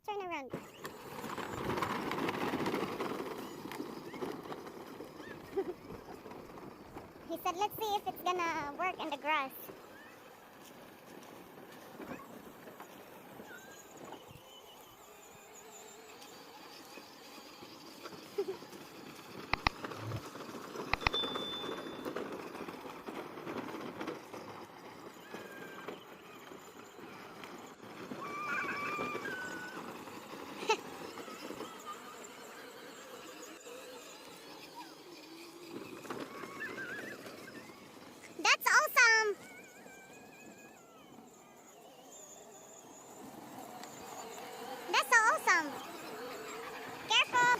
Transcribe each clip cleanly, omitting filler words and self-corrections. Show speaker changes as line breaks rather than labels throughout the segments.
turn around. He said, let's see if it's gonna work in the grass. That's awesome! That's so awesome! Careful!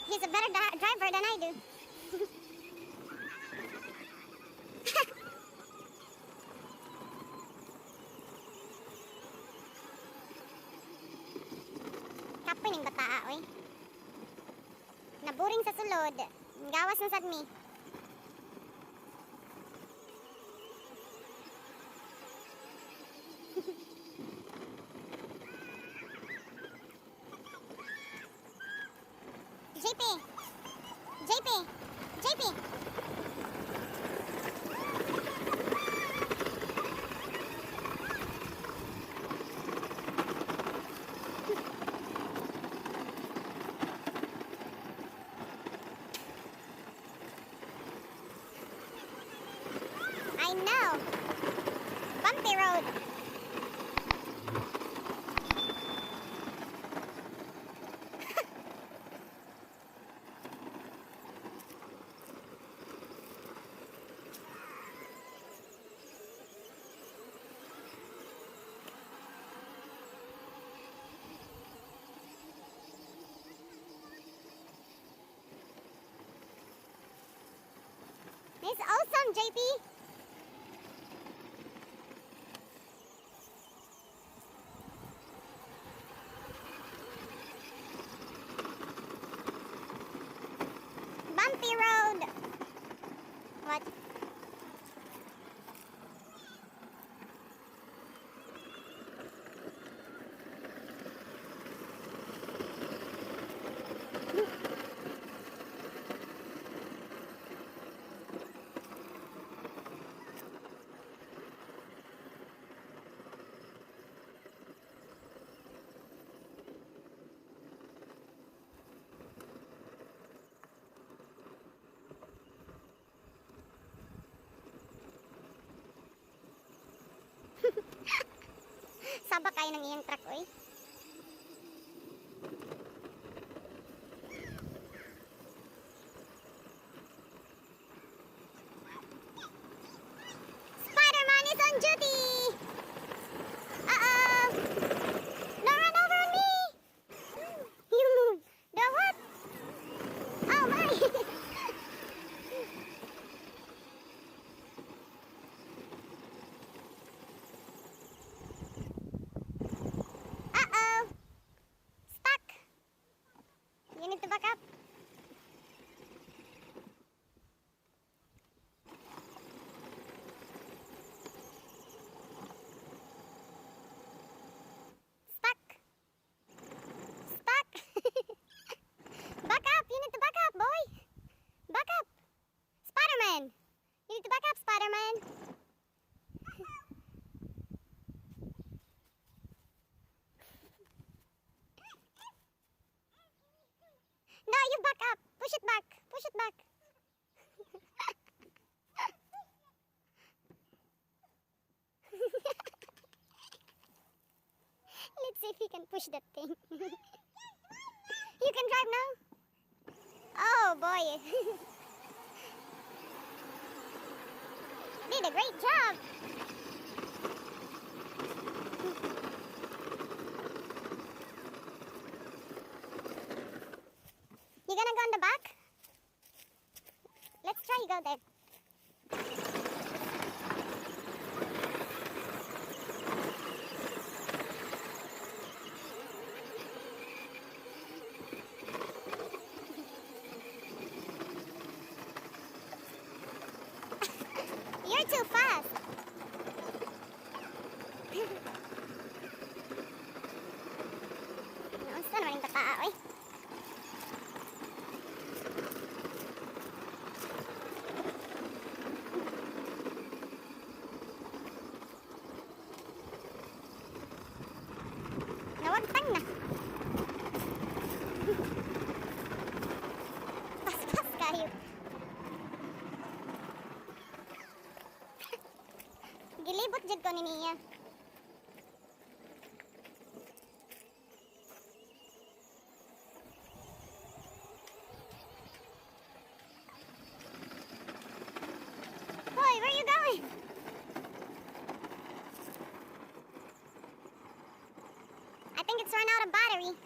He's a better driver than I do. Kapoy ng bata, oy. Naburing sa sulod. Gawas ng sadmi. JP! JP! JP! I know! Bumpy road! It's awesome, JP! Bumpy road! What? Sabak kayo ng iyang truck, oy. Spider-Man is on duty! Uh-oh! Don't run over me! You moved. The what? Oh my! Uh-oh! Stuck! You need to back up. Stuck! Stuck! Back up! You need to back up, boy! Back up! Spider-Man! You need to back up, Spider-Man! No, you back up! Push it back! Push it back! Let's see if he can push that thing. You can drive now? Oh boy! Did a great job! You gonna go in the back? Let's try go there. too fast. Unsa naman yung bata, oy? Nawagtang na. Pas-pas kayo. Gilibot jud ko ni niya. Hoy, where you going? I think it's run out of battery.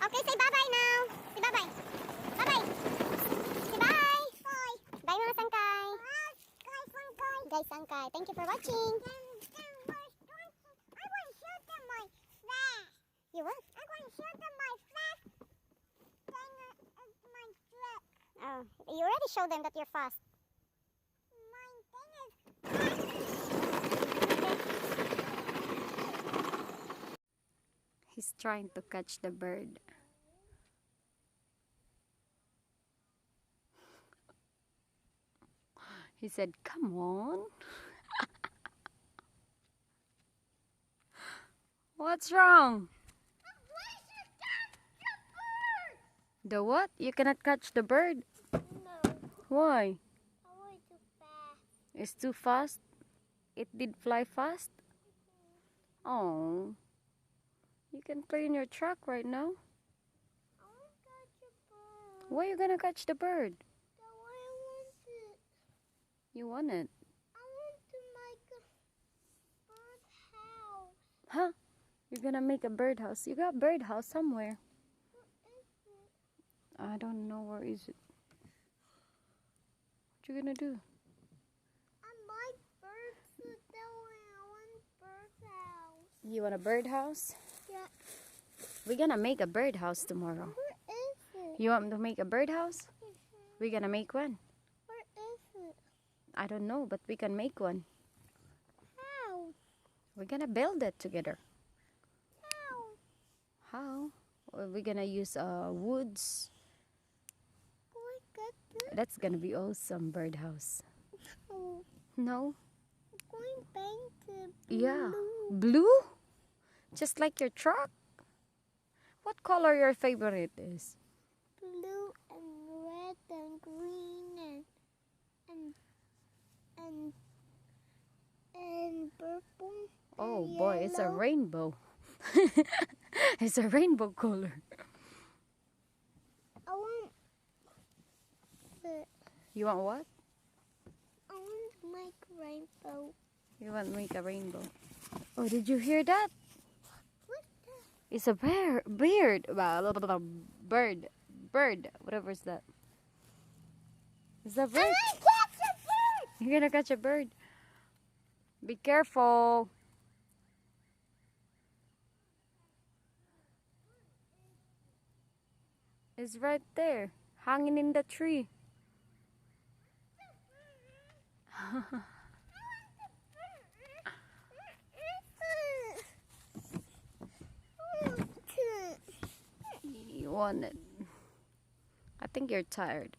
Okay, say bye-bye now. Say bye-bye. Bye-bye. Say bye. Bye. Bye, mga sangkay. Guys, sangkay. Thank you for watching.
I want to show them my flash.
You what?
I want to show them my flash. My truck.
Oh, you already showed them that you're fast.
My thing is fast.
He's trying to catch the bird. He said, "Come on." What's wrong? The what? You cannot catch the bird?
No,
Why?
I want too fast.
It's too fast? It did fly fast? Oh. You can play in your truck right now.
I want to catch a bird.
Why are you gonna catch the bird?
The way I want it.
You want it?
I want to make a bird house.
Huh? You're gonna make a birdhouse. You got birdhouse somewhere.
What is it?
I don't know, where is it? What you gonna do?
I like birds. So that way I want bird house.
You want a birdhouse?
Yeah.
We're gonna make a birdhouse tomorrow.
Where is it?
You want to make a birdhouse? We're gonna make one.
Where is it?
I don't know, but we can make one.
How?
We're gonna build it together.
How?
How? Well, we're gonna use woods.
Can I get this?
That's gonna be awesome birdhouse.
Oh,
No?
I'm going to paint it
Yeah.
blue.
Blue? Just like your truck? What color your favorite is?
Blue and red and green and purple.
Oh
and
boy, it's a
yellow.
rainbow. It's a rainbow color.
I want the
You want what?
I want to make rainbow.
You want to make a rainbow. Oh, did you hear that?
What the?
It's a bird. Bird. Whatever is that? Is that
I
bird?
want to catch a bird.
You're gonna catch a bird. Be careful. It's right there, hanging in the tree. You want it. I think you're tired.